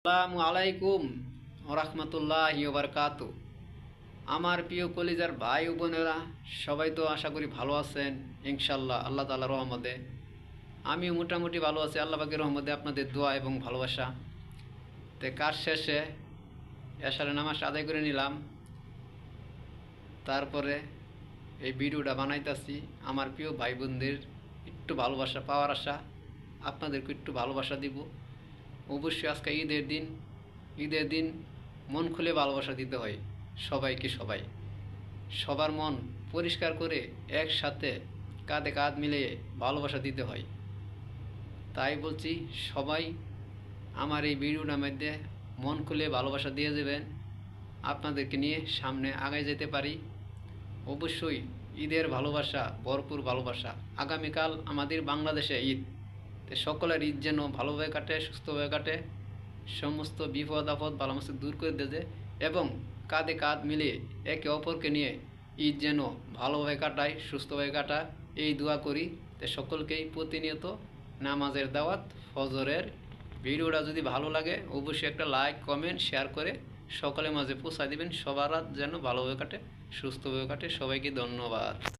আসসালামু আলাইকুম ওরহমতুল্লাহি ওবারকাতু। আমার প্রিয় কলিজার ভাই ও বোনেরা, সবাই তো আশা করি ভালো আছেন ইনশাল্লাহ আল্লাহ তাআলার রহমতে। আমিও মোটামুটি ভালো আছি আল্লাহ পাকের রহমতে, আপনাদের দোয়া এবং ভালোবাসা। তো কাজ শেষে এশারের নামাজ আদায় করে নিলাম, তারপরে এই ভিডিওটা বানাইতেছি আমার প্রিয় ভাই বোনদের একটু ভালোবাসা পাওয়ার আশা, আপনাদেরকে একটু ভালোবাসা দিব। অবশ্যই আজকে ঈদের দিন মন খুলে ভালোবাসা দিতে হয় সবাইকে, সবার মন পরিষ্কার করে একসাথে কাঁধে কাঁধ মিলিয়ে ভালোবাসা দিতে হয়। তাই বলছি, সবাই আমার এই ভিডিওটার মধ্যে মন খুলে ভালোবাসা দিয়ে দেবেন, আপনাদেরকে নিয়ে সামনে আগায় যেতে পারি। অবশ্যই ঈদের ভালোবাসা, ভরপুর ভালোবাসা। আগামীকাল আমাদের বাংলাদেশে ঈদ, সকলের ঈদ যেন ভালোভাবে কাটে, সুস্থভাবে কাটে, সমস্ত বিপদ আপদ ভালোমন্দ দূর করে দেবে এবং কাঁধে কাঁধ মিলিয়ে একে অপরকে নিয়ে ঈদ যেন ভালোভাবে কাটায়, সুস্থভাবে কাটায়, এই দোয়া করি। সকলকেই প্রতিনিয়ত নামাজের দাওয়াত, ফজরের ভিডিওটা যদি ভালো লাগে অবশ্যই একটা লাইক, কমেন্ট, শেয়ার করে সকলের মাঝে পৌঁছায় দিবেন। সবার রাত যেন ভালোভাবে কাটে, সুস্থভাবে কাটে। সবাইকে ধন্যবাদ।